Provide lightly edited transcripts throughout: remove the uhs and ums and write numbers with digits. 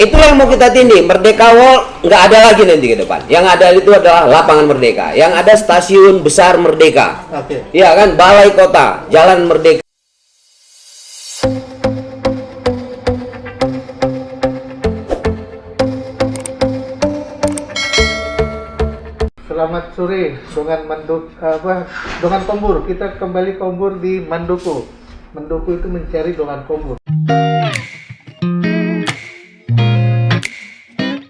itulah yang mau kita tindih. Merdeka Wall nggak ada lagi nanti ke depan. Yang ada itu adalah lapangan Merdeka. Yang ada stasiun besar Merdeka. Oke. Iya kan, Balai Kota, Jalan Merdeka. Selamat sore Dongan Kombur. Kita kembali Kombur di Mandoko. Mandoko itu mencari Dongan Kombur.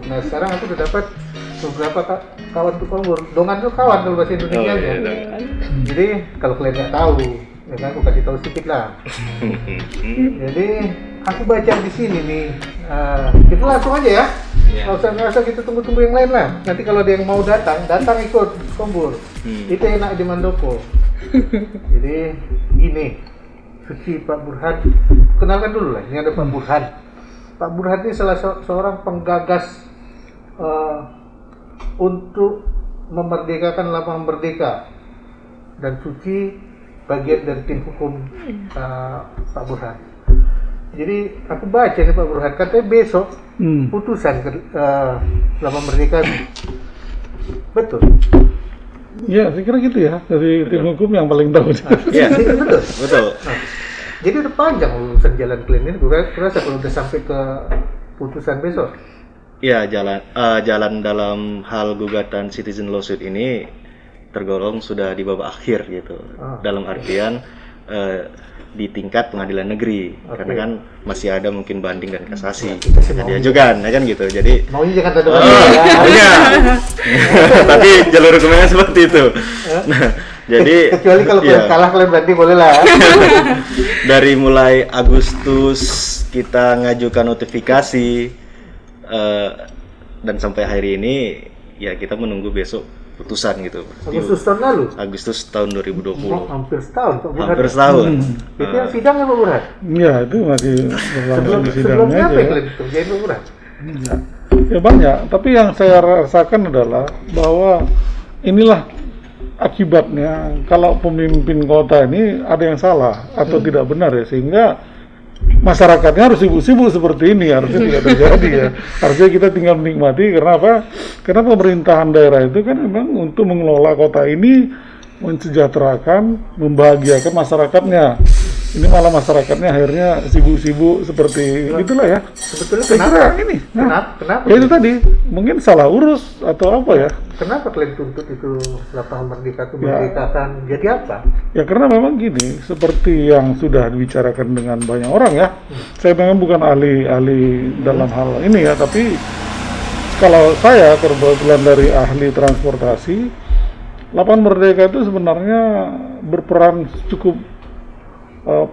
Nah sekarang aku udah dapat beberapa kawan tuh Kombur. Dongan tuh kawan kalau bahasa Indonesia nya. Jadi kalau kalian nggak tahu, ya kan aku kasih tahu sedikit lah. Jadi aku baca di sini nih. Kita langsung aja ya. Nggak usah kita tunggu-tunggu yang lain lah. Nanti kalau ada yang mau datang ikut Kombur. Itu enak di Mandoko. Jadi gini, Suci Pak Burhan. Kenalkan dulu lah, ini ada Pak Burhan. Pak Burhan ini salah seorang penggagas untuk memerdekakan lapangan Merdeka. Dan Suci bagian dari tim hukum Pak Burhan. Jadi aku baca nih Pak Burhan, katanya besok putusan lapangan Merdeka. Betul? Ya, saya kira gitu ya, dari tim hukum yang paling tahu. Iya, betul. Nah, jadi udah panjang urusan jalan kalian ini. Gue rasa kalau udah sampai ke putusan besok. Ya, jalan dalam hal gugatan citizen lawsuit ini tergolong sudah di babak akhir gitu. Dalam artian di tingkat pengadilan negeri, karena kan masih ada mungkin banding dan kasasi yang diajukan, ya kan gitu. Jadi maunya jangan ada maunya, tapi jalur hukumnya seperti itu. Nah, jadi kecuali kalau kalian kalah kalian banding boleh lah. Dari mulai Agustus kita ngajukan notifikasi dan sampai hari ini ya kita menunggu besok putusan gitu. Agustus tahun lalu? Agustus tahun 2020. Hampir setahun Pak Burhan. Hampir setahun. Itu yang sidang ya Pak Burhan? Iya, itu masih berlangsung di sidangnya sebelumnya aja. apa yang kalian kerjain Pak Burhan? Ya banyak, tapi yang saya rasakan adalah bahwa inilah akibatnya kalau pemimpin kota ini ada yang salah atau tidak benar ya, sehingga masyarakatnya harus sibuk-sibuk seperti ini, harusnya tidak terjadi ya. Harusnya kita tinggal menikmati, karena apa? Karena pemerintahan daerah itu kan memang untuk mengelola kota ini, mensejahterakan, membahagiakan masyarakatnya. Ini malah masyarakatnya akhirnya sibuk-sibuk seperti itulah ya. Sebetulnya kenapa ini? Kenapa? Ya itu tadi, mungkin salah urus atau apa ya? Kenapa kalian tuntut itu lapangan Merdeka itu merdekakan jadi apa? Ya karena memang gini, seperti yang sudah dibicarakan dengan banyak orang ya. Saya memang bukan ahli dalam hal ini ya, tapi kalau saya kebetulan dari ahli transportasi, lapangan Merdeka itu sebenarnya berperan cukup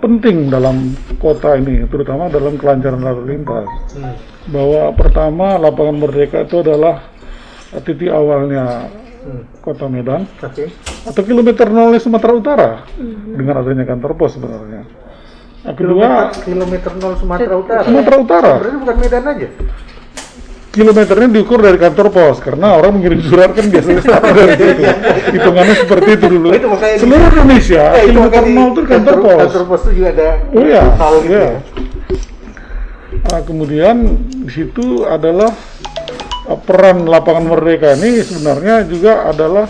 penting dalam kota ini, terutama dalam kelancaran lalu lintas. Bahwa pertama, lapangan Merdeka itu adalah titik awalnya kota Medan, atau kilometer 0 Sumatera Utara, dengan adanya kantor pos sebenarnya. Nah, kedua, kilometer 0 Sumatera Utara. Sumatera Utara. Berarti bukan Medan aja. Kilometernya diukur dari kantor pos, karena orang mengirim surat kan biasanya start dari situ. Hitungannya seperti itu dulu. Seluruh Indonesia, kilometer 0 itu kantor pos. Kantor pos itu juga ada hal gitu ya. Nah, kemudian di situ adalah peran lapangan Merdeka ini sebenarnya juga adalah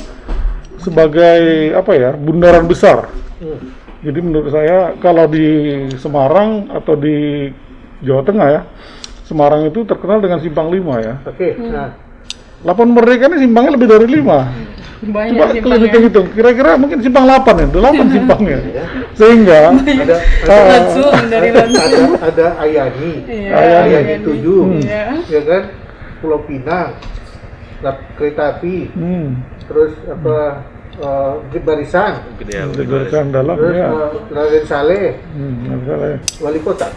sebagai apa ya, bundaran besar. Jadi menurut saya kalau di Semarang atau di Jawa Tengah ya, Semarang itu terkenal dengan simpang 5 ya. Nah. Lapangan Merdeka ini simpangnya lebih dari 5. Coba kalian hitung, kira-kira mungkin simpang 8 ya, 8 simpangnya. Sehingga ada Ayani 7, ya kan? Pulau Pinang, kereta api, terus apa? Barisan dalam terus ya. Raden Saleh, wali kota.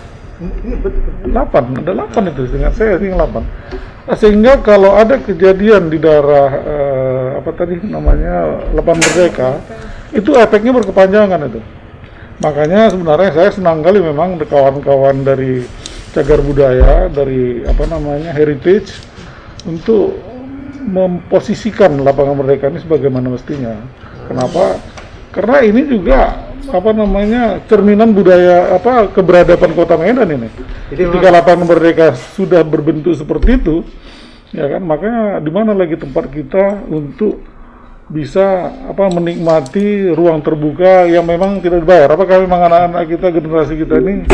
8 itu, dengan saya tinggal 8. Nah, sehingga kalau ada kejadian di daerah apa tadi namanya lapangan Merdeka, itu efeknya berkepanjangan itu. Makanya sebenarnya saya senang kali memang kawan-kawan dari cagar budaya, dari apa namanya heritage, untuk memposisikan lapangan Merdeka ini sebagaimana mestinya. Kenapa? Karena ini juga cerminan budaya keberadaban Kota Medan ini. Jadi Ketika lapangan Merdeka sudah berbentuk seperti itu, ya kan, makanya di mana lagi tempat kita untuk bisa menikmati ruang terbuka yang memang tidak dibayar. Apakah memang anak-anak kita, generasi kita ini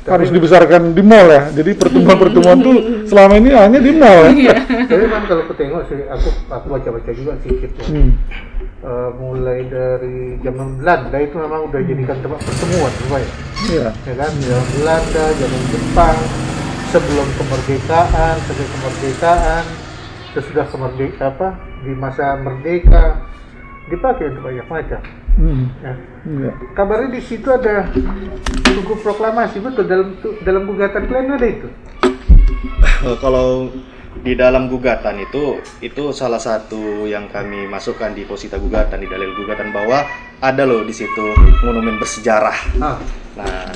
harus dibesarkan di mall ya? Jadi pertemuan-pertemuan tuh selama ini hanya di mall ya. Tapi memang kalau aku tengok sih, aku baca-baca juga sedikit ya. Mulai dari zaman Belanda itu memang udah jadikan tempat pertemuan, ya. Iya. Ya kan, zaman Belanda, zaman Jepang, sebelum kemerdekaan, setelah kemerdekaan, sesudah di masa merdeka dipakai untuk banyak macam. Ya. Iya. Kabarnya di situ ada buku proklamasi, betul, dalam gugatan kalian ada itu. Kalau di dalam gugatan itu salah satu yang kami masukkan di posita gugatan, di dalil gugatan, bahwa ada loh di situ monumen bersejarah. Nah,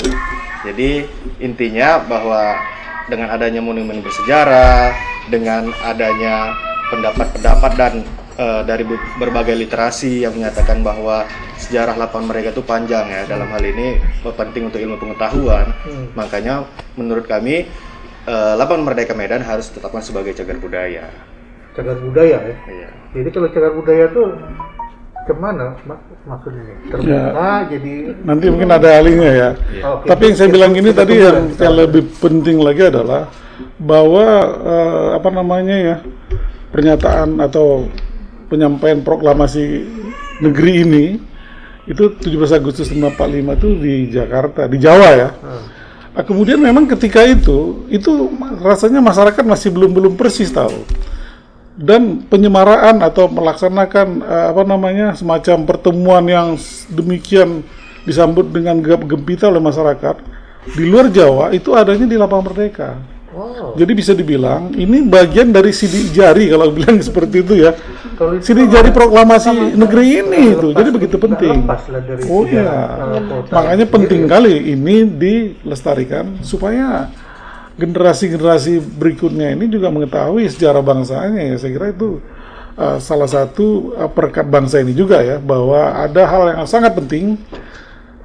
jadi intinya bahwa dengan adanya monumen bersejarah, dengan adanya pendapat-pendapat dan dari berbagai literasi yang menyatakan bahwa sejarah lapangan mereka itu panjang ya, dalam hal ini penting untuk ilmu pengetahuan. Makanya menurut kami lapangan Merdeka Medan harus ditetapkan sebagai cagar budaya. Cagar budaya ya? Iya. Jadi kalau cagar budaya tuh kemana maksudnya nih? Terbuka jadi... Nanti mungkin ada ahlinya ya. Okay. Tapi yang saya bilang ini tadi yang lebih penting lagi adalah bahwa pernyataan atau penyampaian proklamasi negeri ini itu 17 Agustus 1945 itu di Jakarta, di Jawa ya. Nah, kemudian memang ketika itu rasanya masyarakat masih belum persis tahu. Dan penyemaraan atau melaksanakan semacam pertemuan yang demikian disambut dengan gegap gempita oleh masyarakat di luar Jawa itu adanya di Lapangan Merdeka. Wow. Jadi bisa dibilang ini bagian dari sidik jari kalau bilang seperti itu ya. Sidik jari proklamasi negeri ini itu. Jadi begitu penting. Oh ya. Makanya penting kali ini dilestarikan supaya generasi-generasi berikutnya ini juga mengetahui sejarah bangsanya ya. Saya kira itu salah satu perekat bangsa ini juga ya, bahwa ada hal yang sangat penting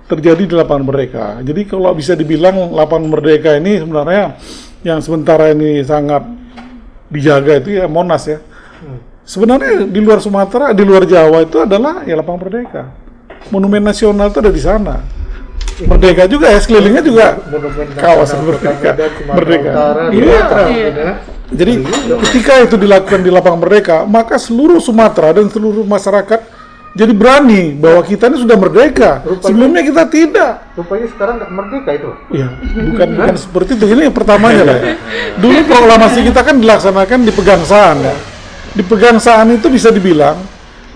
terjadi di Lapangan Merdeka. Jadi kalau bisa dibilang Lapangan Merdeka ini sebenarnya yang sementara ini sangat dijaga itu ya Monas ya. Sebenarnya di luar Sumatera, di luar Jawa itu adalah ya Lapangan Merdeka. Monumen nasional itu ada di sana. Merdeka juga ya, sekelilingnya juga kawasan Merdeka. Iya. Jadi ketika itu dilakukan di Lapangan Merdeka, maka seluruh Sumatera dan seluruh masyarakat jadi berani bahwa kita ini sudah merdeka. Sebelumnya kita tidak. Rupanya sekarang nggak merdeka itu. Iya, bukan seperti itu. Ini yang pertamanya lah ya. Dulu proklamasi kita kan dilaksanakan di Pegangsaan ya. Di Pegangsaan itu bisa dibilang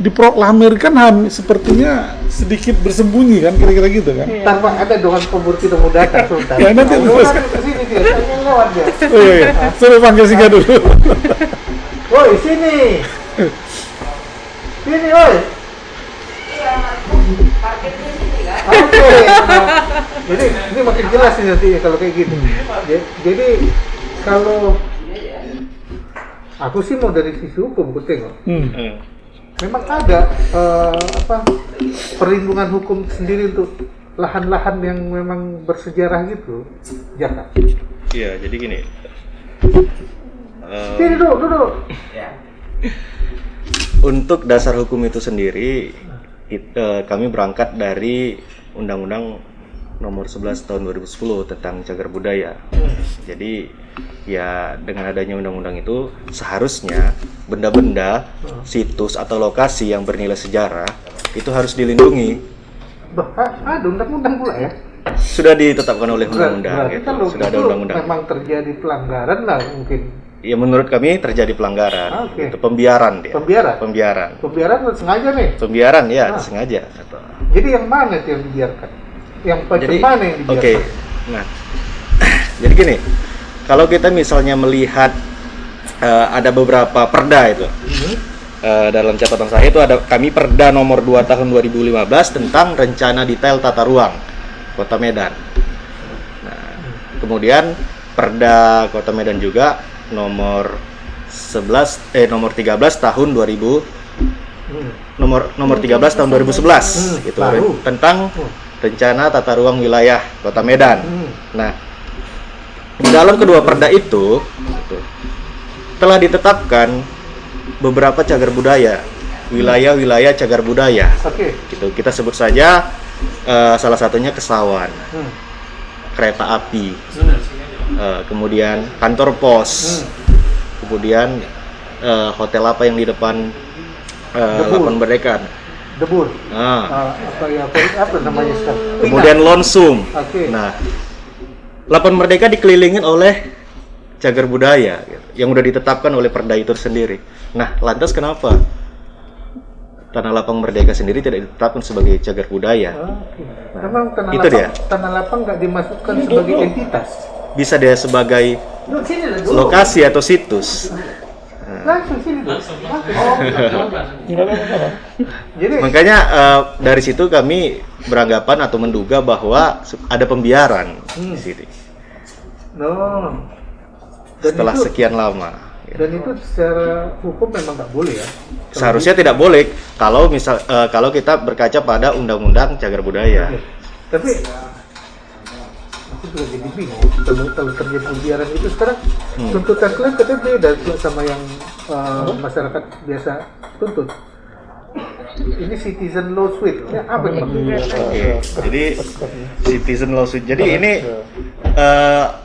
diproklamirkan sepertinya sedikit bersembunyi kan, kira-kira gitu kan. Tanpa ada doang pemburu kita mau datang Sultan. Ya nanti sini dia, saya lewat dia. Oh iya, saya panggil Singa dulu. Woi, sini. Sini, woi. Oke. Jadi ini makin jelas nih nanti kalau kayak gitu. Jadi kalau aku sih mau dari sisi hukum, aku tengok. Memang ada perlindungan hukum sendiri untuk lahan-lahan yang memang bersejarah gitu, Jaka. Iya, jadi gini. Sini duduk. Untuk dasar hukum itu sendiri, kami berangkat dari Undang-Undang Nomor 11 Tahun 2010 tentang cagar budaya. Jadi ya dengan adanya undang-undang itu seharusnya benda-benda, situs atau lokasi yang bernilai sejarah itu harus dilindungi. Ada undang-undang pula ya? Sudah ditetapkan oleh undang-undang. Gitu. Sudah ada undang-undang. Memang terjadi pelanggaran lah mungkin. Ya menurut kami terjadi pelanggaran. Okay. Itu pembiaran dia. Pembiaran sengaja nih? Pembiaran ya, sengaja. Jadi yang mana itu yang dibiarkan? Yang mana yang dibiarkan? Oke. Nah, jadi gini, kalau kita misalnya melihat ada beberapa perda itu, dalam catatan saya itu ada kami Perda nomor 2 tahun 2015 tentang rencana detail tata ruang Kota Medan. Nah, kemudian Perda Kota Medan juga nomor 13 tahun 2000 nomor 13 tahun 2011 gitu tentang rencana tata ruang wilayah Kota Medan. Nah, di dalam kedua perda itu gitu, telah ditetapkan beberapa cagar budaya, wilayah-wilayah cagar budaya. Oke. Gitu, kita sebut saja salah satunya Kesawan, kereta api, kemudian kantor pos, kemudian hotel apa yang di depan Lapangan Merdeka. Debur. Nah, Apa namanya sekarang? kemudian Lonsum. Oke. Nah, Lapangan Merdeka dikelilingin oleh cagar budaya gitu, yang udah ditetapkan oleh perda itu sendiri. Nah, lantas kenapa Tanah Lapang Merdeka sendiri tidak ditetapkan sebagai cagar budaya? Oke. Nah, Memang itu dia. Tanah Lapang nggak dimasukkan sebagai entitas. Bisa dia sebagai Duduk sini lah dulu. lokasi atau situs. Langsung sini dulu. Jadi Makanya dari situ kami beranggapan atau menduga bahwa ada pembiaran di sini no. Dan setelah itu, sekian lama. dan itu secara hukum memang nggak boleh ya. Seharusnya tidak boleh kalau kalau kita berkaca pada undang-undang cagar budaya. Tapi aku juga jadi bingung kalau terjadi pembiaran itu sekarang tuntutan kalian katanya beda sama yang masyarakat biasa tuntut. Ini citizen lawsuit. Ya, apa ini maksudnya? Oke, jadi citizen lawsuit. Jadi ini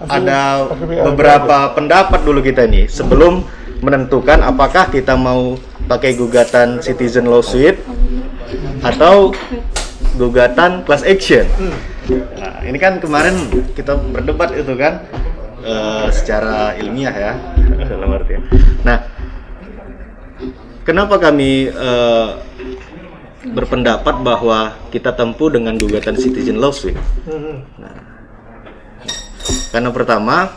ada beberapa pendapat dulu kita nih sebelum menentukan apakah kita mau pakai gugatan citizen lawsuit atau gugatan class action. Nah, ini kan kemarin kita berdebat itu kan secara ilmiah ya dalam artian. Nah, kenapa kami berpendapat bahwa kita tempuh dengan gugatan citizen lawsuit? Nah, karena pertama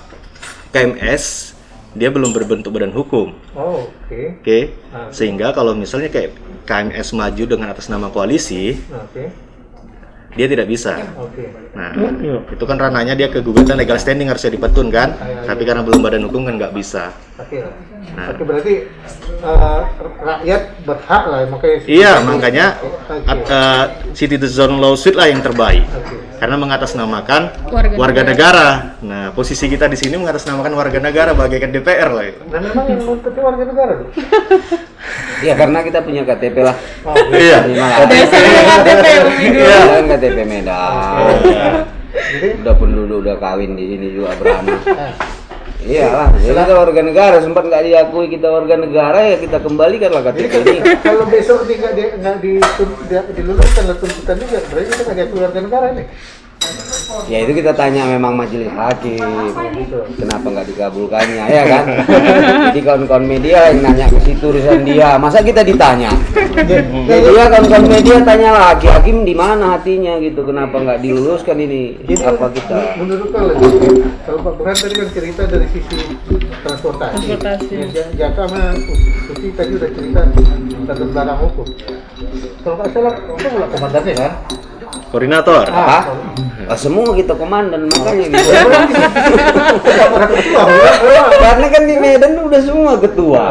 KMS dia belum berbentuk badan hukum. Oh, oke. Oke. Sehingga kalau misalnya kayak KMS maju dengan atas nama koalisi, Oke. dia tidak bisa. Oke. Nah, itu kan ranahnya dia ke gugatan legal standing harusnya dipetun kan, tapi karena belum badan hukum kan nggak bisa. Oke. Nah. Oke, berarti rakyat berhak lah makanya. Iya, makanya Oke. citizen lawsuit lah yang terbaik. Oke. Karena mengatasnamakan warga negara. Nah, posisi kita di sini mengatasnamakan warga negara bagaikan DPR lah itu. Nah, memang yang nuntut warga negara tuh. Ya karena kita punya KTP lah. Oh, Iya. Iya kan KTP Medan. Jadi Udah penduduk udah kawin di sini juga beranak. Iyalah, jadi kita warga negara sempat nggak diakui kita warga negara ya kita kembalikanlah jadi KTP ini. kalau besok ini nggak diloloskan lah tuntutan juga, berarti kita nggak jadi warga negara nih. Ya itu kita tanya memang majelis hakim kenapa nggak dikabulkannya ya kan. Jadi kawan-kawan media yang nanya ke situ urusan dia, masa kita ditanya? Media kawan-kawan media tanya lagi hakim di mana hatinya gitu, kenapa nggak diluluskan ini? Jadi Apa kita? menurut kalian kalau Pak Burhan tadi kan cerita dari sisi transportasi. Ya, Jaka sama Suti tadi udah cerita latar belakang hukum. Kalau nggak salah itu pula komandannya kan? Koordinator. Semua kita komandan makanya gitu. Orang ketua. Karena kan di Medan udah semua ketua.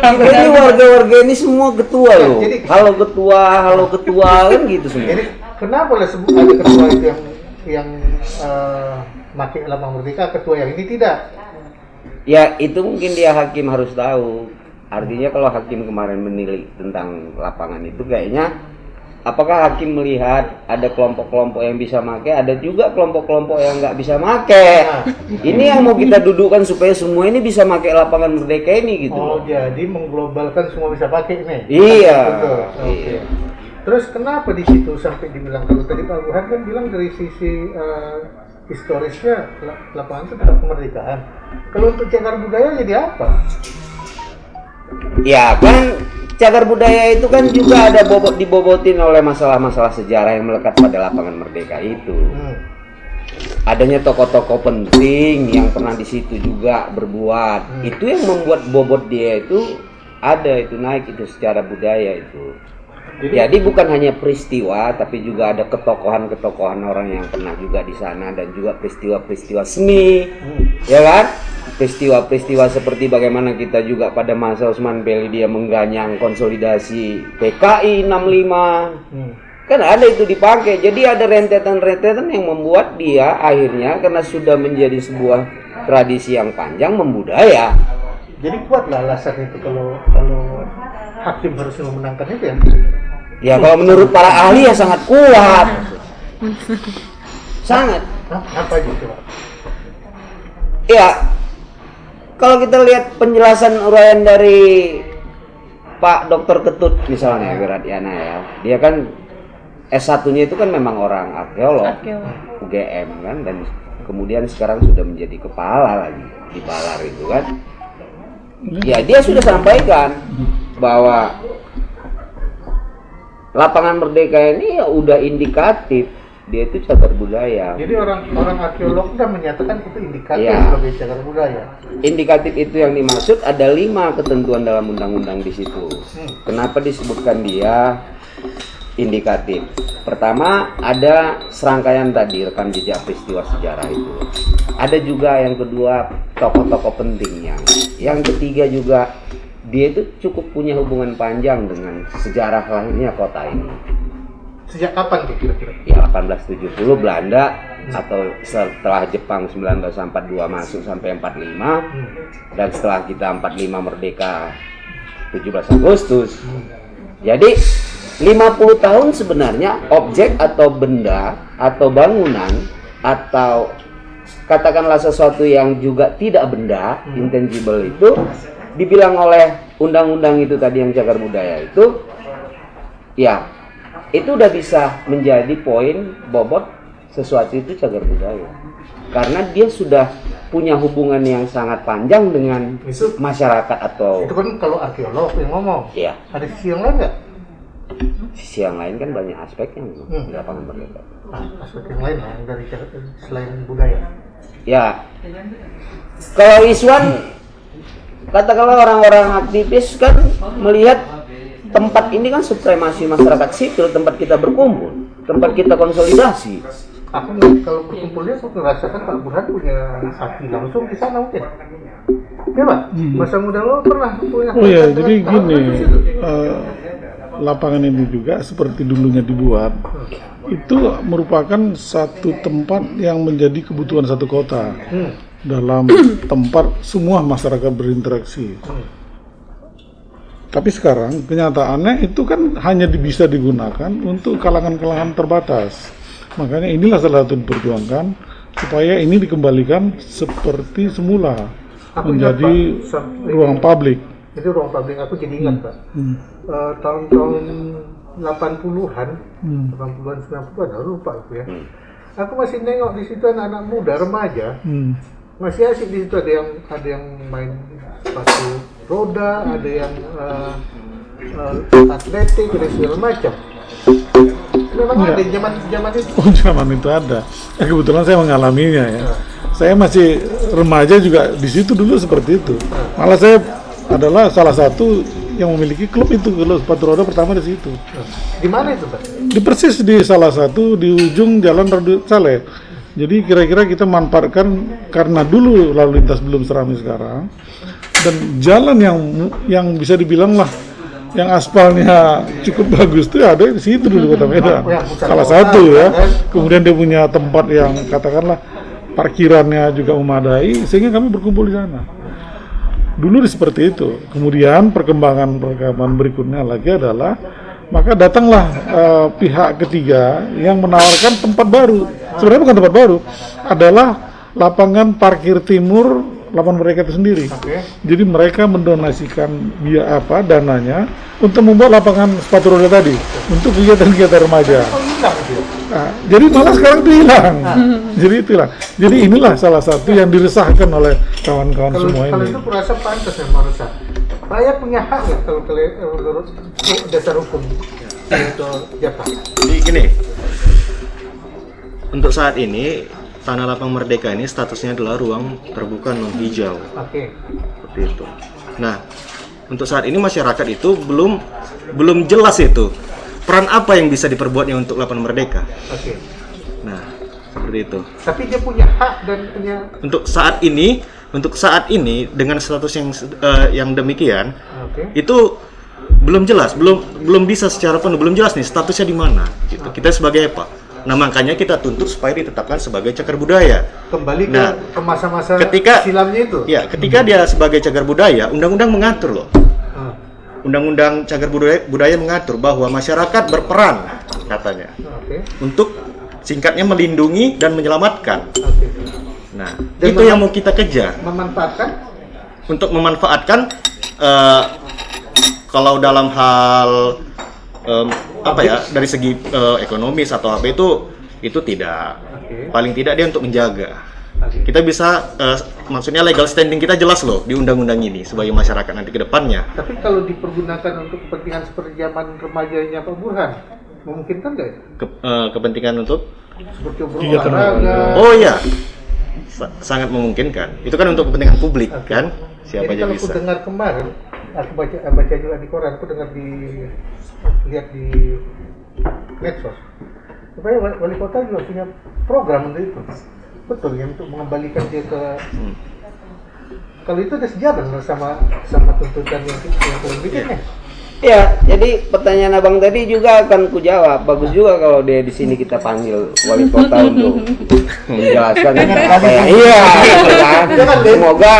Ini warga-warga ini semua ketua loh. Jadi- Halo ketua kan gitu semua. Jadi kenapa lah ada ketua itu yang pakai Lapang Merdeka, ketua yang ini tidak? Ya itu mungkin dia hakim harus tahu. Artinya kalau hakim kemarin menilai tentang lapangan itu kayaknya apakah hakim melihat ada kelompok-kelompok yang bisa make, ada juga kelompok-kelompok yang nggak bisa make. Ini yang mau kita dudukkan supaya semua ini bisa make lapangan Merdeka ini gitu. Oh, jadi mengglobalkan semua bisa pakai nih. Iya. Betul. Oke. Iya. Terus kenapa di situ sampai dibilang, kalau tadi Pak Burhan kan bilang dari sisi historisnya lapangan itu adalah kemerdekaan. Kalau untuk cagar budaya jadi apa? Ya kan cagar budaya itu kan juga ada dibobotin oleh masalah-masalah sejarah yang melekat pada lapangan Merdeka itu. Adanya tokoh-tokoh penting yang pernah di situ juga berbuat. Itu yang membuat bobot dia itu ada, itu naik itu secara budaya itu. Jadi bukan hanya peristiwa, tapi juga ada ketokohan-ketokohan orang yang pernah juga di sana dan juga peristiwa-peristiwa seni, ya kan? Peristiwa-peristiwa seperti bagaimana kita juga pada masa Osman Beli dia mengganyang konsolidasi PKI 65, Kan ada itu dipakai. Jadi ada rentetan-rentetan yang membuat dia akhirnya karena sudah menjadi sebuah tradisi yang panjang membudaya. Jadi kuatlah alasan itu kalau hakim harus memenangkan itu ya. Ya kalau menurut para ahli ya sangat kuat. Sangat. Apa aja coba? Ya, kalau kita lihat penjelasan uraian dari Pak Dr. Ketut misalnya, Wiradiana ya, dia kan S1-nya itu kan memang orang arkeolog, UGM kan, dan kemudian sekarang sudah menjadi kepala lagi di Balar itu kan. Ya dia sudah sampaikan bahwa Lapangan Merdeka ini ya udah indikatif. Dia itu cagar budaya. Jadi orang arkeolog sudah menyatakan itu indikatif ya, sebagai cagar budaya. Indikatif itu yang dimaksud ada 5 ketentuan dalam undang-undang di situ. Kenapa disebutkan dia indikatif? Pertama ada serangkaian tadi rekam jejak peristiwa sejarah itu. Ada juga yang kedua tokoh-tokoh pentingnya. Yang ketiga juga dia itu cukup punya hubungan panjang dengan sejarah lahirnya kota ini. Sejak kapan kira-kira? Ya 1870 Belanda atau setelah Jepang 1942 masuk sampai 45 dan setelah kita 45 merdeka 17 Agustus. Jadi 50 tahun sebenarnya objek atau benda atau bangunan atau katakanlah sesuatu yang juga tidak benda, intangible itu dibilang oleh undang-undang itu tadi yang cagar budaya itu ya itu udah bisa menjadi poin bobot sesuatu itu cagar budaya karena dia sudah punya hubungan yang sangat panjang dengan masyarakat atau itu kan kalau arkeolog yang ngomong. Iya. Ada sisi yang lain nggak? Sisi yang lain kan banyak aspeknya di Lapangan Merdeka. Aspek yang lain lah dari selain budaya. Ya, kalau Iswan katakanlah orang-orang aktivis kan melihat tempat ini kan supremasi masyarakat sipil, tempat kita berkumpul, tempat kita konsolidasi. Aku kalau berkumpulnya aku merasakan Pak Burhan punya hati langsung di sana mungkin. Ya Pak, masa muda lo pernah punya. Oh ya, jadi gini, lapangan ini juga seperti dulunya dibuat, itu merupakan satu tempat yang menjadi kebutuhan satu kota. Dalam tempat semua masyarakat berinteraksi. Tapi sekarang kenyataannya itu kan hanya bisa digunakan untuk kalangan-kalangan terbatas. Makanya inilah salah satu diperjuangkan supaya ini dikembalikan seperti semula menjadi ruang publik. Itu ruang publik. Aku jadi ingat Pak. Tahun-tahun 80-an, 80-an 90-an, lupa aku ya. Aku masih nengok di situ anak-anak muda remaja. Masih asik di situ, ada yang main sepatu roda, ada yang atletik, ada segala macam. Memang ada zaman itu. Oh, zaman itu ada. Kebetulan saya mengalaminya ya. Saya masih remaja juga di situ dulu seperti itu. Malah saya adalah salah satu yang memiliki klub itu, kalau sepatu roda pertama di situ. Di mana itu, Pak? Di persis di salah satu di ujung Jalan Radu Saleh. Jadi kira-kira kita manfaatkan karena dulu lalu lintas belum seramai sekarang dan jalan yang bisa dibilang lah yang aspalnya cukup bagus tuh ada di situ dulu Kota Medan. Salah satu ya. Kemudian dia punya tempat yang katakanlah parkirannya juga memadai sehingga kami berkumpul di sana. Dulu seperti itu. Kemudian perkembangan berikutnya lagi adalah maka datanglah pihak ketiga yang menawarkan tempat baru. Sebenarnya bukan tempat baru, adalah lapangan parkir timur Lapangan Merdeka itu sendiri. Jadi mereka mendonasikan dananya untuk membuat lapangan sepatu roda tadi untuk kegiatan-kegiatan remaja. Nah, jadi malah sekarang itu hilang. Jadi itulah. Jadi inilah salah satu yang diresahkan oleh kawan-kawan semua ini. Kalau itu kurasa pantas ya meresah. Rakyat punya hak ya kalau menurut dasar hukum itu Jepang. Jadi gini, untuk saat ini Tanah Lapang Merdeka ini statusnya adalah ruang terbuka non hijau. Oke. Seperti itu. Nah, untuk saat ini masyarakat itu belum jelas itu peran apa yang bisa diperbuatnya untuk Lapangan Merdeka. Oke. Nah, seperti itu. Tapi dia punya hak dan punya. Untuk saat ini dengan status yang demikian, itu belum jelas, belum bisa secara penuh, belum jelas nih statusnya di mana gitu. Kita sebagai apa? Nah, makanya kita tuntut supaya ditetapkan sebagai cagar budaya. Kembali ke masa-masa silamnya itu. Ya, ketika dia sebagai cagar budaya, undang-undang mengatur loh. Undang-undang cagar budaya mengatur bahwa masyarakat berperan katanya. Untuk singkatnya melindungi dan menyelamatkan. Nah, dan itu yang mau kita kejar. Untuk memanfaatkan kalau dalam hal dari segi ekonomis atau apa itu tidak. Paling tidak dia untuk menjaga. Kita bisa maksudnya legal standing kita jelas loh di undang-undang ini sebagai masyarakat nanti ke depannya. Tapi kalau dipergunakan untuk kepentingan seperti zaman remajanya Pak Burhan, memungkinkan nggak ya? Kepentingan untuk seperti berolahraga. Oh iya, sangat memungkinkan. Itu kan untuk kepentingan publik kan, siapa aja bisa. Jadi kalau aku dengar kemarin, aku baca juga di koran, aku lihat di medsos. Supaya wali kota juga punya program untuk itu. Betul ya, untuk mengembalikan dia ke. Kalau itu udah sejalan sama tuntutan yang bikinnya. Ya, jadi pertanyaan abang tadi juga akan ku jawab. Bagus juga kalau dia di sini kita panggil wali kota untuk menjelaskan apa yang kan. Semoga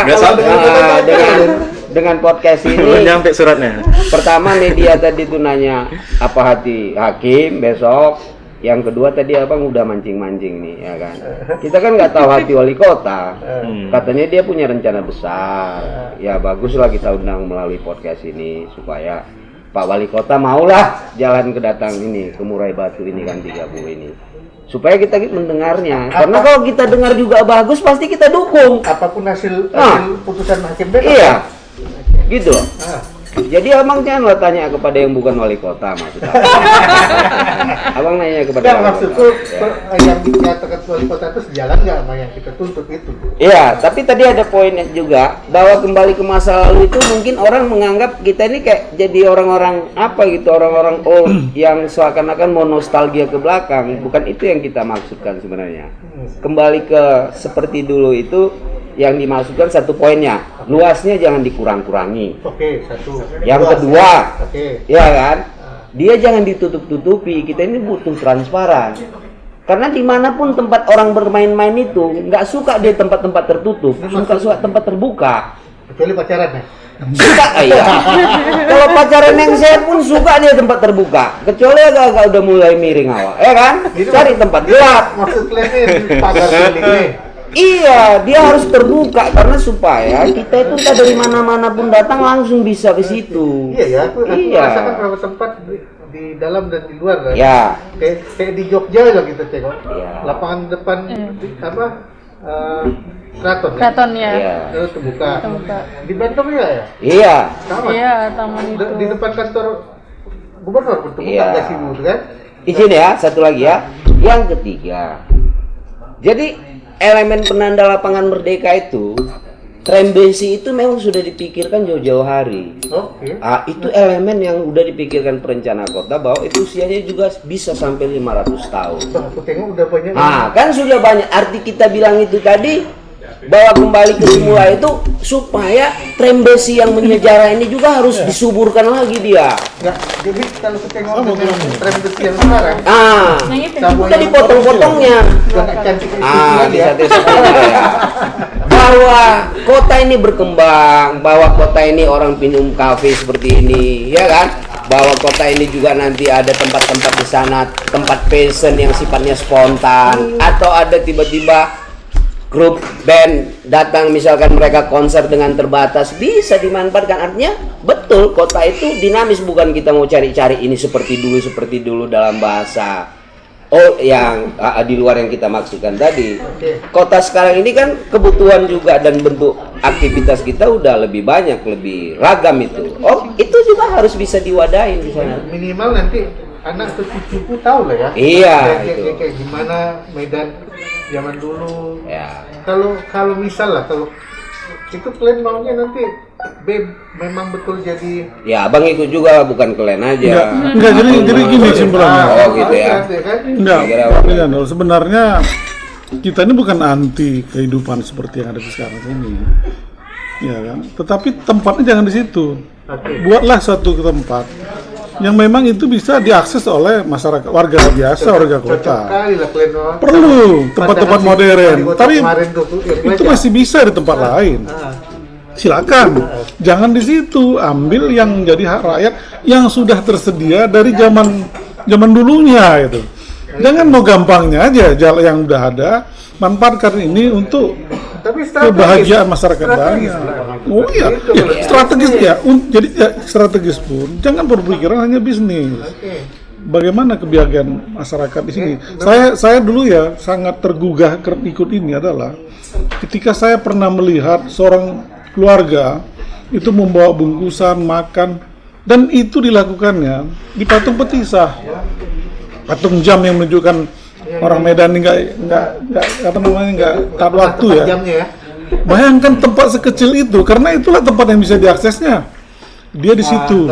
dengan podcast ini nyampe suratnya. Pertama media tadi tuh nanya apa hati hakim besok. Yang kedua tadi abang udah mancing-mancing nih, ya kan. Kita kan nggak tahu hati wali kota. Katanya dia punya rencana besar. Ya baguslah kita undang melalui podcast ini supaya Pak Wali Kota maulah jalan kedatang ini ke Murai Batu ini kan 30 ini. Supaya kita mendengarnya. Karena kalau kita dengar juga bagus pasti kita dukung. Apapun hasil putusan hakim besok. Iya. Gitu loh. Jadi abang janganlah tanya kepada yang bukan wali kota maksudnya. Abang nanya kepada yang maksudku yang dikatakan wali kota itu sejalan nggak sama yang kita tuntut itu? Iya, tapi tadi ada poinnya juga bahwa kembali ke masa lalu itu mungkin orang menganggap kita ini kayak jadi orang-orang apa gitu, orang-orang old yang seakan-akan mau nostalgia ke belakang. Bukan itu yang kita maksudkan sebenarnya. Kembali ke seperti dulu itu. Yang dimasukkan satu poinnya, luasnya jangan dikurang-kurangi. Oke, satu. Yang kedua, ya kan, dia jangan ditutup-tutupi. Kita ini butuh transparan. Karena dimanapun tempat orang bermain-main itu, nggak suka dia tempat-tempat tertutup, suka tempat terbuka. Kecuali pacaran ya? Suka, iya. Kalau pacaran yang saya pun suka dia tempat terbuka. Kecuali agak-agak udah mulai miring awal, ya kan? Cari tempat gelap. Maksud kalian pagar keliling. Iya, dia harus terbuka karena supaya kita itu entah dari mana-mana pun datang langsung bisa ke situ. Iya ya, aku merasakan beberapa tempat di dalam dan di luar kan. Ya. Kayak di Jogja lah kita tengok. Ya. Lapangan depan Keraton ya. Iya. Terbuka. Di Banten ya? Iya. Sama. Iya, taman itu. Di depan kantor gubernur pun terbuka nggak sih Bu kan? Izin ya, satu lagi ya. Yang ketiga. Jadi elemen penanda lapangan merdeka itu trembesi itu memang sudah dipikirkan jauh-jauh hari. Itu elemen yang udah dipikirkan perencana kota bahwa itu usianya juga bisa sampai 500 tahun. Aku tengok udah banyak. Kan sudah banyak. Arti kita bilang itu tadi bahwa kembali ke semula itu supaya trembesi yang menyejarah ini juga harus disuburkan lagi dia. Jadi kalau kita tengok trembesi yang sekarang, udah dipotong-potongnya. Di satu-satunya ya. Bahwa kota ini berkembang, bahwa kota ini orang minum kafe seperti ini, ya kan? Bahwa kota ini juga nanti ada tempat-tempat di sana, tempat fashion yang sifatnya spontan, atau ada tiba-tiba grup band datang misalkan mereka konser dengan terbatas bisa dimanfaatkan. Artinya betul kota itu dinamis, bukan kita mau cari-cari ini seperti dulu dalam bahasa yang di luar yang kita maksudkan tadi. Kota sekarang ini kan kebutuhan juga dan bentuk aktivitas kita udah lebih banyak, lebih ragam itu. Itu juga harus bisa diwadahin di sana. Minimal nanti anak atau cucuku tahu lah ya. Iya. Kayak gimana Medan zaman dulu. Ya. Kalau misal lah, kalau itu kalian maunya nanti memang betul jadi. Ya, abang ikut juga, bukan kalian aja. Enggak, jadi gini sebenarnya. Gitu ya. Enggak, sebenarnya kita ini bukan anti kehidupan seperti yang ada di sekarang ini. Ya kan? Tetapi tempatnya jangan di situ. Buatlah suatu tempat yang memang itu bisa diakses oleh masyarakat, warga biasa, warga Cocok kota. kali lah kalian orang. Perlu tempat-tempat modern, tapi itu itu masih bisa di tempat lain. Silakan, jangan di situ, ambil yang jadi hak rakyat yang sudah tersedia dari zaman dulunya itu. Jangan mau gampangnya aja jalan yang udah ada, manfaatkan ini untuk kebahagiaan masyarakat banyak. Oh iya, strategis ya. Jadi ya, strategis pun jangan berpikiran hanya bisnis. Bagaimana kebahagiaan masyarakat di sini? Saya dulu ya sangat tergugah ikut ini adalah ketika saya pernah melihat seorang keluarga itu membawa bungkusan makan dan itu dilakukannya di patung petisah, patung jam yang menunjukkan orang Medan nggak taat waktu ya. Bayangkan tempat sekecil itu, karena itulah tempat yang bisa diaksesnya. Dia di situ.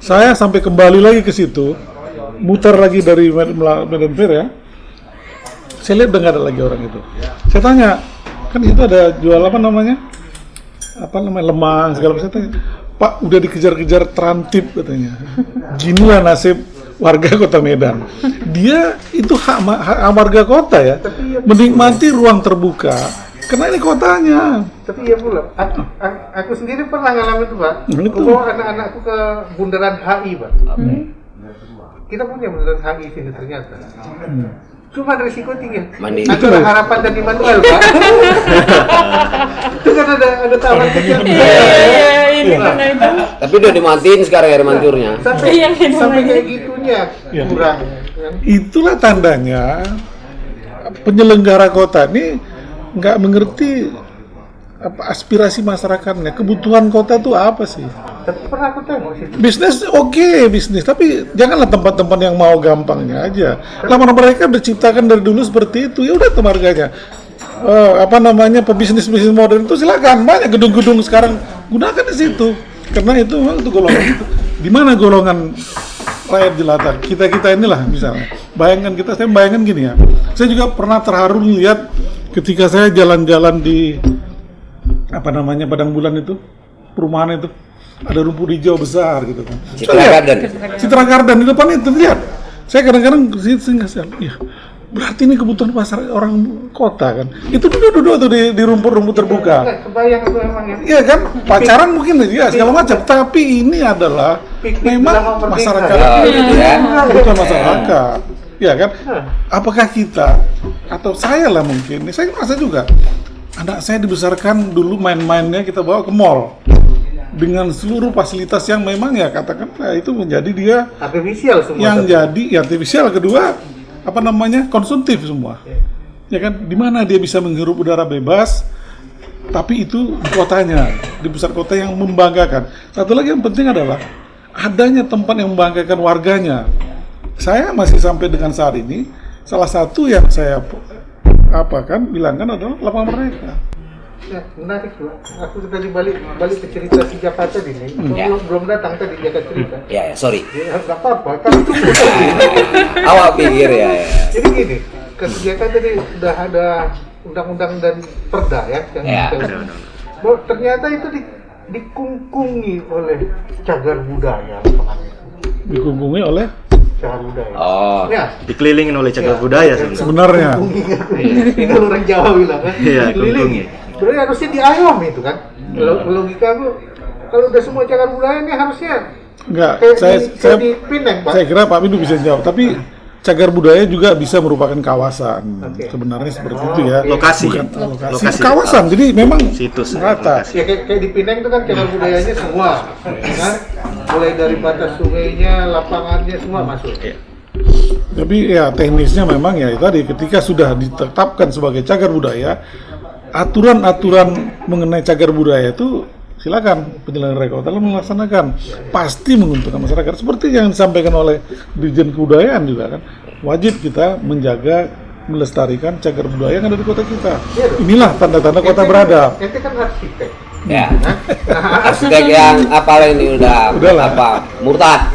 Saya sampai kembali lagi ke situ, muter lagi dari Medan Fair ya. Saya lihat udah nggak ada lagi orang itu. Saya tanya, kan itu ada jual apa namanya lemang segala macam. Pak, udah dikejar-kejar Trantip katanya. Ginilah nasib warga Kota Medan. Dia itu hak warga kota ya, menikmati ruang terbuka karena ini kotanya. Tapi ya pula, aku sendiri pernah ngalamin itu Pak. Aku bawa anak-anakku ke bundaran HI Pak. Kita punya bundaran HI sini ternyata. Cuma risiko tinggi. Antara Harapan dan Immanuel Pak. Itu kan ada taman kecil. Ini mana itu? Tapi udah dimatiin sekarang air mancurnya. Sampai kayak gitunya kurang. Itulah tandanya penyelenggara kota ini nggak mengerti apa aspirasi masyarakatnya, kebutuhan kota itu apa sih? Tapi pernah aku tengok sih. Bisnis bisnis, tapi janganlah tempat-tempat yang mau gampangnya aja. Lama mereka diciptakan dari dulu seperti itu, ya udah tuh harganya. Pebisnis modern itu silakan, banyak gedung-gedung sekarang gunakan di situ. Karena itu memang itu golongan itu. Di mana golongan rakyat jelata? Kita inilah misalnya. Saya bayangkan gini ya. Saya juga pernah terharu lihat ketika saya jalan-jalan di Padang Bulan itu, perumahan itu, ada rumput hijau besar gitu kan. Citra Garden di depan itu lihat. Saya kadang-kadang ya, berarti ini kebutuhan pasar orang kota kan. Itu duduk tuh di rumput-rumput terbuka. Kebayang itu emang ya. Iya kan, pacaran mungkin ya segala macam, tapi ini adalah memang masyarakat. Kebutuhan masyarakat. Ya kan? Apakah kita atau saya lah mungkin, saya merasa juga anak saya dibesarkan dulu main-mainnya kita bawa ke mall dengan seluruh fasilitas yang memang ya katakan itu menjadi dia artifisial semua. Yang jadi ya artifisial, kedua konsumtif semua. Ya kan, di mana dia bisa menghirup udara bebas, tapi itu di kotanya, di pusat kota yang membanggakan. Satu lagi yang penting adalah adanya tempat yang membanggakan warganya. Saya masih sampai dengan saat ini salah satu yang saya bilangkan adalah lapangan Merdeka. Ya, menarik tuh. Aku tadi balik ke cerita si Jakarta ini. Belum datang tadi dia cerita. Ya, sorry. Ya, nggak apa-apa. Kan itu Awak pikir ya. Jadi gini, kegiatan tadi udah ada undang-undang dan perda ya. Bahwa ternyata itu dikungkungi oleh cagar budaya. Dikungkungi oleh cagar budaya. Oh. Ya. Dikelilingin oleh cagar budaya sebenarnya. Ini orang Jawa bilang kan. Iya, kungkungi. Berarti harusnya diayom itu kan. Logika aku kalau udah semua cagar budaya ini harusnya enggak. Saya di Pineng, Pak. Saya kira Pak Windu bisa jawab, tapi cagar budaya juga bisa merupakan kawasan. Sebenarnya seperti itu ya. Lokasi. Lokasi kawasan. Jadi memang situs rata. Ya kayak di Pineng itu kan cagar budayanya semua, kan? Mulai dari batas sungainya, lapangannya semua masuk. Tapi ya teknisnya memang ya tadi ketika sudah ditetapkan sebagai cagar budaya, aturan-aturan mengenai cagar budaya itu silakan penyelenggara kota melaksanakan, pasti menguntungkan masyarakat. Seperti yang disampaikan oleh Dirjen Kebudayaan juga kan, wajib kita menjaga, melestarikan cagar budaya yang ada di kota kita. Inilah tanda-tanda kota beradab. Itu kan arsitek. Ya. Arsitek yang ini udah murtad.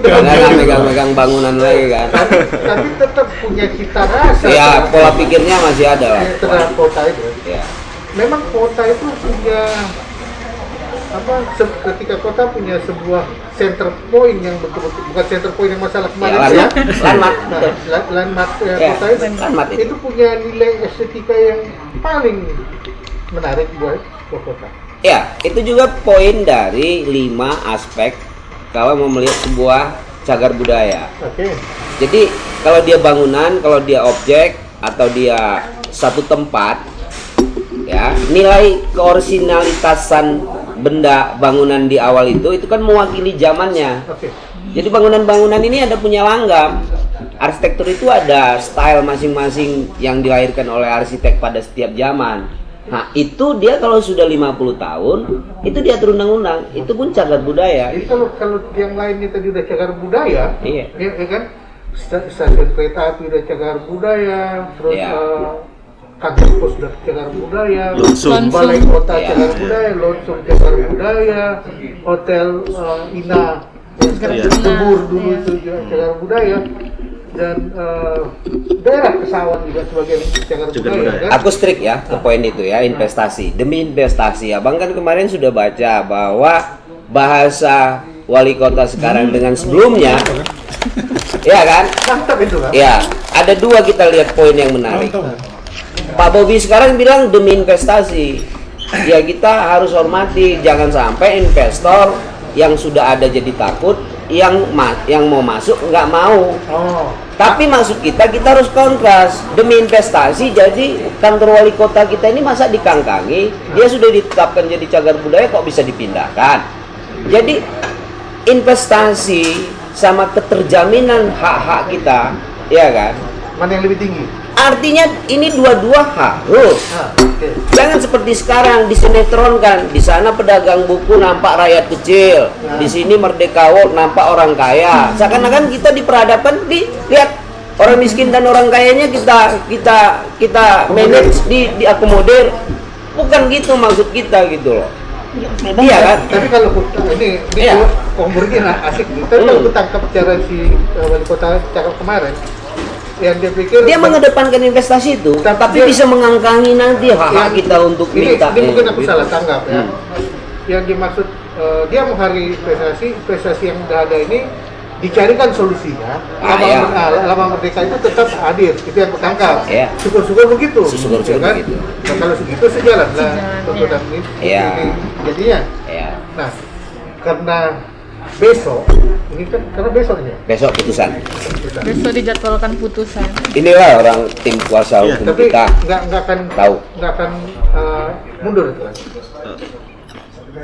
Jangan megang-megang bangunan lagi kan. Tapi tetap punya cita rasa. Ya, pola pikirnya masih ada lah. Terhadap kota itu. Ya. Memang kota itu punya ketika kota punya sebuah center point yang betul-betul bukan center point yang masalah kemarin Ya, landmark. landmark Ya, kota landmark itu punya nilai estetika yang paling menarik buat kota. Ya, itu juga poin dari 5 aspek kalau mau melihat sebuah cagar budaya. Oke. Jadi kalau dia bangunan, kalau dia objek atau dia satu tempat, ya nilai keorisinalitasan benda bangunan di awal itu kan mewakili zamannya. Oke. Jadi bangunan-bangunan ini ada punya langgam. Arsitektur itu ada style masing-masing yang dilahirkan oleh arsitek pada setiap zaman. Nah itu dia kalau sudah 50 tahun itu diatur undang-undang, itu pun cagar budaya. Jadi kalau yang lainnya tadi udah cagar budaya, Iya. ya kan? Stasiun kereta api udah cagar budaya, terus Iya. kantor pos udah cagar budaya, Lonsum. balai kota Iya. cagar budaya, Lonsum cagar budaya, hotel Ina, Iya. Tebur dulu itu juga cagar budaya, dan daerah Kesawan juga sebagai cagar budaya. budaya. Kan? Aku strict ya ke poin itu ya, investasi. Demi investasi, Abang kan kemarin sudah baca bahwa bahasa wali kota sekarang dengan sebelumnya, ya kan? Mantap itu kan? Ya, ada 2 kita lihat poin yang menarik. Pak Bobi sekarang bilang demi investasi. Ya kita harus hormati, jangan sampai investor yang sudah ada jadi takut, yang mau masuk nggak mau. Oh. Tapi maksud kita harus kontras demi investasi. Jadi kantor wali kota kita ini masa dikangkangi, dia sudah ditetapkan jadi cagar budaya kok bisa dipindahkan. Jadi investasi sama keterjaminan hak-hak kita, ya kan? Mana yang lebih tinggi? Artinya ini dua-dua harus. Oke. Jangan seperti sekarang disinetronkan. Di sana pedagang buku nampak rakyat kecil, di sini Merdeka World nampak orang kaya. Seakan-akan kita diperhadapkan lihat orang miskin dan orang kayanya kita manage diakomodir. Bukan gitu maksud kita gitu loh. Iya kan? Tapi kalau ini Iya. kombornya asik nih. Tapi kalau aku tangkap cara si wali kota cakap kemarin, yang dia pikir Dia mengedepankan investasi itu, tapi dia- bisa mengangkangi nanti hak-hak yang- kita untuk ini, minta. ini mungkin aku gitu. salah tanggap ya. Yang dimaksud dia menghargai investasi yang udah ada ini dicarikan solusinya. Iya. Lama Merdeka itu tetap hadir, itu yang kutangkap. Iya. Syukur-syukur begitu. Syukur-syukur ya kan? begitu. Nah, kalau segitu sejalan lah. Tuntutan ini. Iya. Jadinya. Ya, Nah, karena besok ini kan karena besoknya. besok putusan. Besok dijadwalkan putusan. Inilah orang tim kuasa Iya, hukum Tapi kita. nggak akan Tahu. mundur itu kan.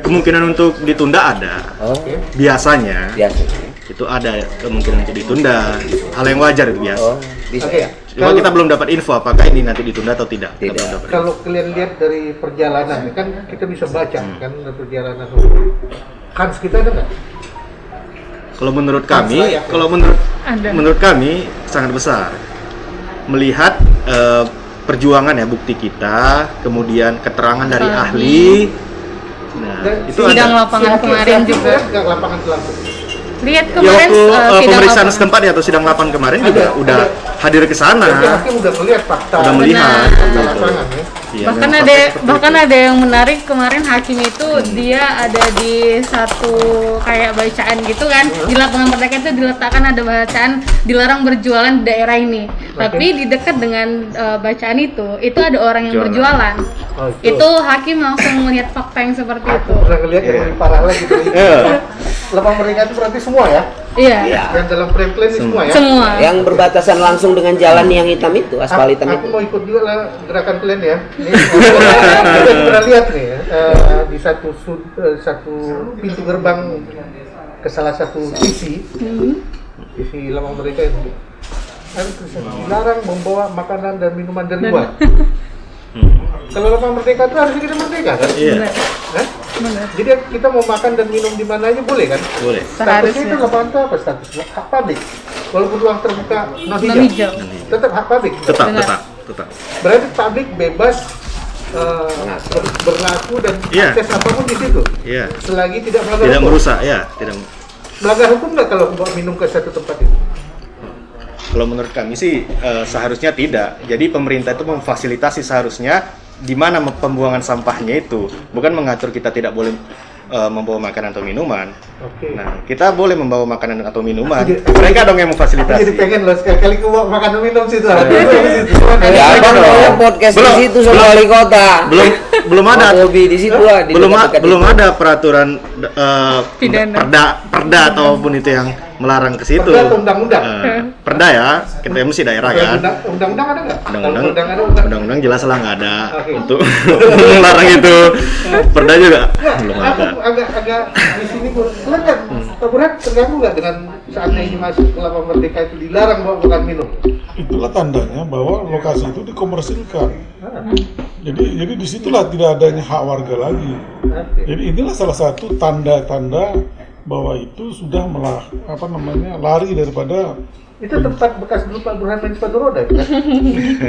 Kemungkinan untuk ditunda ada. Oh, Biasanya biasa. itu ada kemungkinan untuk ditunda. Hal yang wajar itu biasa. Oh, bisa Oke. ya. Cuma kita belum dapat info apakah ini nanti ditunda atau tidak. Kita Tidak. belum dapat. Kalau kalian lihat dari perjalanan kan kita bisa baca kan dari perjalanan Kans kita ada nggak? Kalau menurut kami, Layak, ya? kalau Ada. menurut kami sangat besar. Melihat perjuangan ya bukti kita, kemudian keterangan dari ahli. Nah, Dan itu sidang ada. lapangan kemarin juga. Nggak lapangan langsung. Lihat Ya kemarin waktu sidang pemeriksaan lapangan. setempat ya atau sidang lapangan kemarin juga Ada. udah hadir ke sana. Jadi hakim udah melihat fakta. Udah melihat. fakta Gitu. lapangan ya. Iya, bahkan memang ada fakta seperti bahkan itu. ada yang menarik kemarin hakim itu dia ada di satu kayak bacaan gitu kan di lapangan Merdeka itu diletakkan ada bacaan dilarang berjualan di daerah ini tapi di dekat dengan bacaan itu ada orang yang berjualan Oh, itu hakim langsung melihat fakta yang seperti itu Pernah ngelihat yang lebih parah lagi dari Iya. Lapangan Merdeka itu berarti semua ya. iya Ya. Yang dalam frame plan ini semua ya. semua Yang berbatasan langsung dengan jalan yang hitam itu, aspal hitam Aku itu. mau ikut juga lah gerakan kalian ya. Kita pernah lihat nih di satu pintu gerbang ke salah satu TV Lapangan Merdeka itu. Ada tulisan dilarang membawa makanan dan minuman dari luar. Kalau Lapangan Merdeka itu harusnya kita merdeka kan? Iya, Hah? benar Jadi kita mau makan dan minum di mana aja boleh kan? boleh. Statusnya itu lapangan itu apa statusnya? Hak publik. Walaupun ruang terbuka non non hijau, hijau tetap hak publik. Tetap, Benar. tetap. Berarti publik bebas berlaku dan Iya. akses apapun di situ. Iya. Selagi tidak melanggar Tidak hukum. merusak, ya, tidak. Melanggar hukum nggak kalau bawa minum ke satu tempat itu? Kalau menurut kami sih seharusnya tidak. Jadi pemerintah itu memfasilitasi seharusnya di mana pembuangan sampahnya itu, bukan mengatur kita tidak boleh membawa makanan atau minuman. Oke. Nah, kita boleh membawa makanan atau minuman. Mereka dong yang Jadi memfasilitasi. pengen loh sekali-kali ke makan minum situ. Ya, abang mau podcast di situ sama wali kota. Belum ada. Hobi di situ lah. di dekat-dekat Belum itu. ada peraturan Pidana. perda ataupun itu yang melarang ke situ. Perda atau undang-undang? Perda ya, kita mesti daerah kan. Undang-undang ada nggak? Undang-undang jelas lah nggak ada Oke. untuk melarang itu. Perda juga belum Aku ada. agak di sini kalian kan Pak Burhan terganggu nggak dengan saatnya ini masuk ke Lapang Merdeka itu dilarang bawa makan minum? Itulah tandanya bahwa lokasi itu dikomersilkan. Jadi disitulah tidak adanya hak warga lagi. Jadi inilah salah satu tanda-tanda bahwa itu sudah lari daripada. Itu tempat bekas dulu Pak Burhan main sepatu roda kan?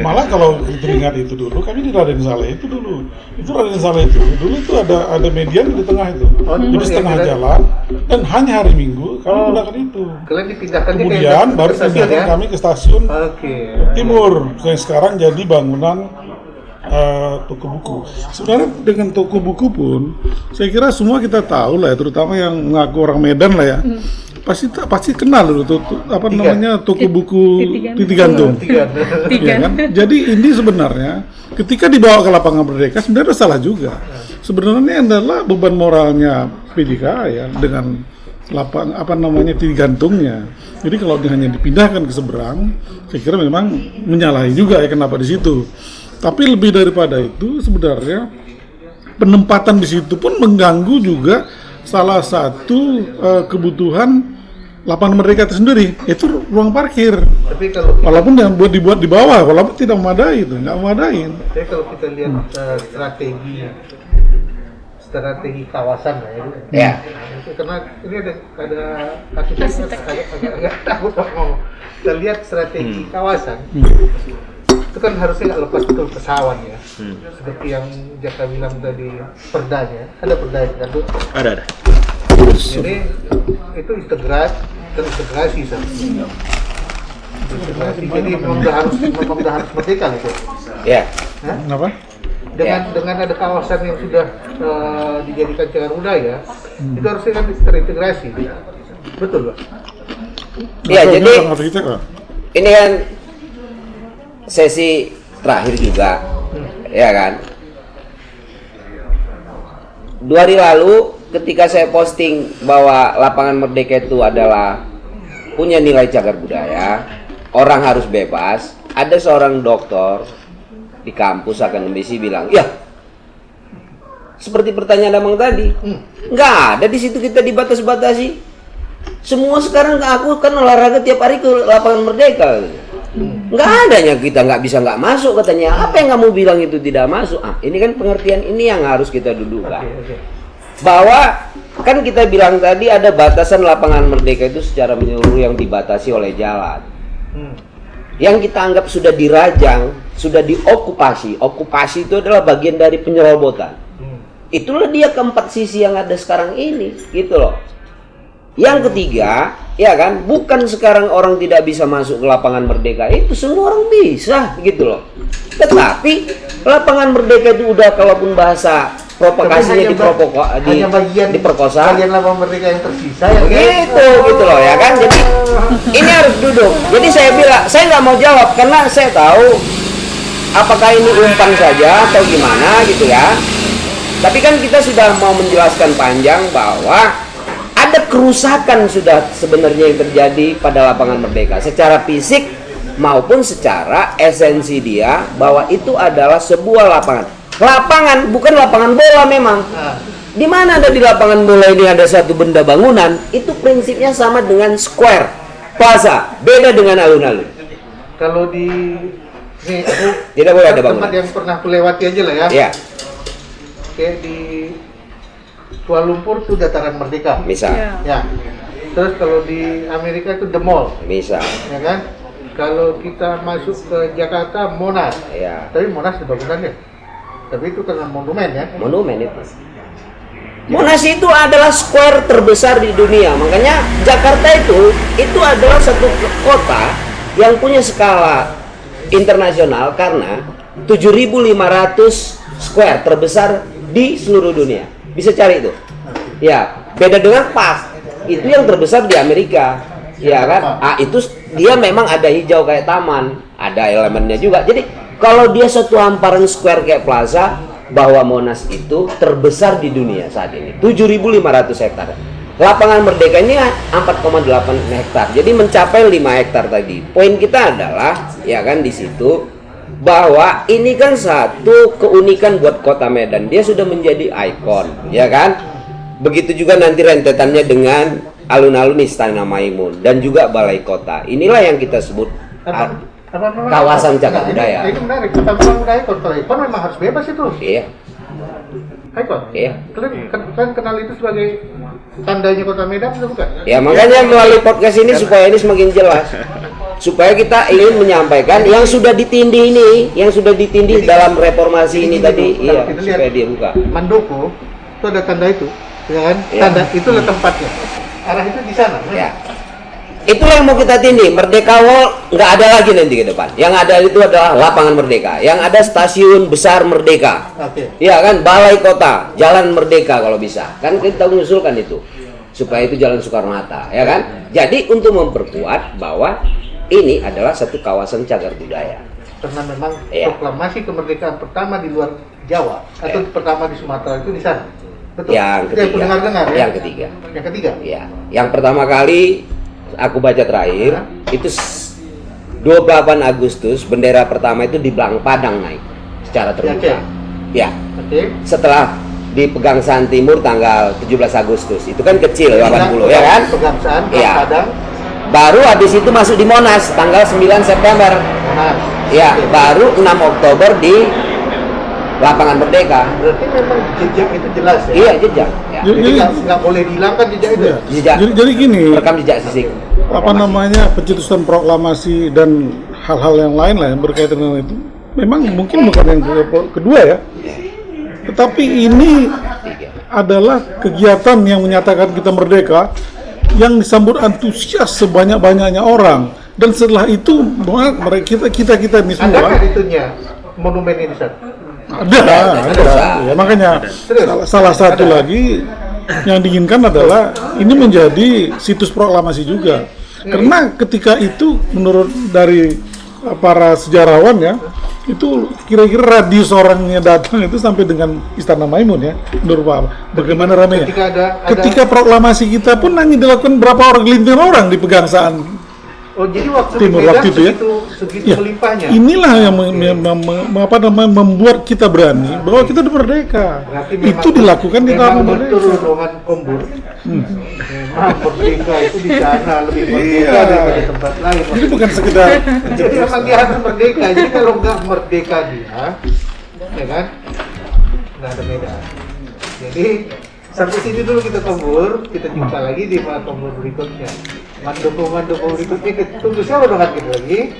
Malah kalau teringat itu dulu, kami di Raden Saleh itu dulu. Itu Raden Saleh itu dulu itu ada median di tengah itu. Jadi setengah jalan dan hanya hari Minggu kami gunakan itu. Kalian dipindahkan Kemudian baru pindahkan kami ke stasiun Oke. Timur yang sekarang jadi bangunan toko buku. Sebenarnya dengan toko buku pun saya kira semua kita tahu lah ya, terutama yang mengaku orang Medan lah ya. Pasti kenal dulu toko buku Titik Gantung. Ya kan? Jadi ini sebenarnya ketika dibawa ke Lapangan Merdeka sebenarnya salah juga. Sebenarnya adalah beban moralnya PJK ya dengan Titik Gantungnya. Jadi kalau dia hanya dipindahkan ke seberang, saya kira memang menyalahi juga ya kenapa di situ. Tapi lebih daripada itu sebenarnya penempatan di situ pun mengganggu juga salah satu kebutuhan Lapangan Merdeka itu sendiri, itu ruang parkir. Tapi kalau Walaupun yang dibuat di bawah, walaupun tidak memadai itu, nggak memadain. Tapi kalau kita lihat strategi kawasan lah ya. Ya. Itu karena ini ada agak takut ngomong. Kita lihat strategi kawasan. Itu kan harusnya nggak lepas betul pesawat ya. Seperti yang Jaka bilang tadi perdanya, ada perdanya kan tuh. Ada. Jadi itu integrasi seharusnya. Jadi memang udah harus merdeka itu. Ya. Kenapa? Dengan ada kawasan yang sudah dijadikan cagar budaya, itu harusnya kan terintegrasi. Betul, Pak? Iya, jadi arsitek lah. ini kan sesi terakhir juga, ya kan? 2 hari lalu ketika saya posting bahwa Lapangan Merdeka itu adalah punya nilai cagar budaya, orang harus bebas, ada seorang dokter di kampus akademisi bilang, ya seperti pertanyaan abang tadi, nggak ada di situ kita dibatas-batasi. Semua sekarang aku kan olahraga tiap hari ke Lapangan Merdeka. Nggak adanya kita nggak bisa nggak masuk katanya. Apa yang kamu bilang itu tidak masuk? Ini kan pengertian ini yang harus kita dudukkan. Bahwa kan kita bilang tadi ada batasan Lapangan Merdeka itu secara menyeluruh yang dibatasi oleh jalan. Yang kita anggap sudah dirajang, sudah diokupasi. Okupasi itu adalah bagian dari penyerobotan. Itulah dia keempat sisi yang ada sekarang ini, gitu loh. Yang ketiga, ya kan, bukan sekarang orang tidak bisa masuk ke Lapangan Merdeka, itu semua orang bisa, gitu loh. Tetapi Lapangan Merdeka itu udah, kalaupun bahasa provokasinya diperkosa. Bagian Lapangan Merdeka yang tersisa ya. Gitu loh ya kan. Jadi ini harus duduk. Jadi saya bilang, saya nggak mau jawab karena saya tahu apakah ini umpan saja atau gimana gitu ya. Tapi kan kita sudah mau menjelaskan panjang bahwa ada kerusakan sudah sebenarnya yang terjadi pada Lapangan Merdeka secara fisik maupun secara esensi dia, bahwa itu adalah sebuah lapangan, bukan lapangan bola memang. Di mana ada di lapangan bola ini ada satu benda bangunan, itu prinsipnya sama dengan square, plaza, beda dengan alun-alun. Kalau di ini aku Tidak boleh ada tempat bangunan. yang pernah aku lewati aja lah ya. Ya, Kayak di Kuala Lumpur itu dataran Merdeka. misal, Ya. Terus kalau di Amerika itu The Mall, misal, ya kan? Kalau kita masuk ke Jakarta, Monas. ya, Tapi Monas ada bangunannya. Tapi itu karena monumen ya. monumen itu. Monas itu adalah square terbesar di dunia. Makanya Jakarta itu adalah satu kota yang punya skala internasional karena 7.500 square terbesar di seluruh dunia. Bisa cari itu. Ya, beda dengan PAS. Itu yang terbesar di Amerika. Ya kan? Itu dia memang ada hijau kayak taman, ada elemennya juga. Jadi kalau dia satu hamparan square kayak Plaza, bahwa Monas itu terbesar di dunia saat ini, 7.500 hektar. Lapangan Merdeka ini 4,8 hektar. Jadi mencapai 5 hektar tadi. Poin kita adalah ya kan di situ bahwa ini kan satu keunikan buat Kota Medan. Dia sudah menjadi ikon, ya kan? Begitu juga nanti rentetannya dengan alun-alun Istana Maimun dan juga Balai Kota. Inilah yang kita sebut kawasan cagar budaya. Itu menarik. Kawasan budaya ikon memang harus bebas itu. Iya. Ikon. Iya. Kalian kenal itu sebagai tandanya Kota Medan atau bukan? Ya makanya melalui podcast ini supaya ini semakin jelas. Supaya kita ingin menyampaikan yang sudah ditindih ini, yang sudah ditindih dalam reformasi ini tadi, iya, supaya dia buka. Mandoko itu ada tanda itu, ya kan? Ya. Tanda itulah tempatnya. Arah itu di sana. Ya. Itulah yang mau kita tindih. Merdeka Wall nggak ada lagi nanti ke depan. Yang ada itu adalah lapangan Merdeka. Yang ada stasiun besar Merdeka. Oke. Ya kan, Balai Kota, Jalan Merdeka kalau bisa. Kan kita mengusulkan itu supaya itu Jalan Soekarno-Hatta, ya kan? Jadi untuk memperkuat bahwa ini adalah satu kawasan cagar budaya. Karena memang Ya. proklamasi kemerdekaan pertama di luar Jawa atau pertama di Sumatera itu di sana. Betul. Yang ketiga. Dengar ya. Yang ketiga. Yang ketiga. Ya, yang pertama kali aku baca terakhir itu 28 Agustus bendera pertama itu di Blang Padang naik secara terbuka. Ya. Oke. Setelah dipegang Pegangsaan Timur tanggal 17 Agustus. Itu kan kecil 80 ya kan? Pegangsaan Iya. Padang. Baru habis itu masuk di Monas tanggal 9 September. Monas. Ya, Oke. baru 6 Oktober di Lapangan Merdeka. Berarti memang jejak itu jelas ya. Iya, jejak. Ya. Jadi nggak boleh dihilangkan jejak itu. Iya. Jejak. Jadi gini, Rekam jejak sisik. apa namanya, pencetusan proklamasi dan hal-hal yang lain lah yang berkaitan dengan itu, memang mungkin bukan yang kedua ya, tetapi ini adalah kegiatan yang menyatakan kita merdeka yang disambut antusias sebanyak-banyaknya orang, dan setelah itu kita ini Ada semua nggak itunya monumen ini Sat? ada. Ya, makanya salah satu lagi yang diinginkan adalah ini menjadi situs proklamasi juga. Karena ketika itu menurut dari para sejarawan ya, itu kira-kira radius orangnya datang itu sampai dengan Istana Maimun ya. Menurut Pak, bagaimana ramainya? Ketika proklamasi kita pun hanya dilakukan berapa orang, gelintir orang di Pegangsaan Oh, jadi waktu Timur di Medan waktu itu ya. segitu Ya, melimpahnya. inilah yang membuat kita berani bahwa kita udah merdeka. Berarti memang- Itu dilakukan di tahun memang merdeka. betul rombongan Kombur. Memang merdeka itu di sana lebih merdeka daripada tempat lain. Jadi bukan sekedar Jadi memang dia harus merdeka. Jadi kalau nggak merdeka dia, ya kan, nggak ada Medan. Jadi sampai sini dulu kita Kombur, kita jumpa lagi di Kombur berikutnya. Mandoko berikutnya kita tunggu siapa dong kita lagi.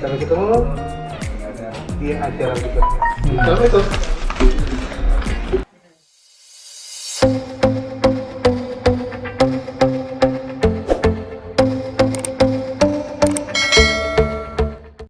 Sampai ketemu di acara berikutnya. Assalamualaikum.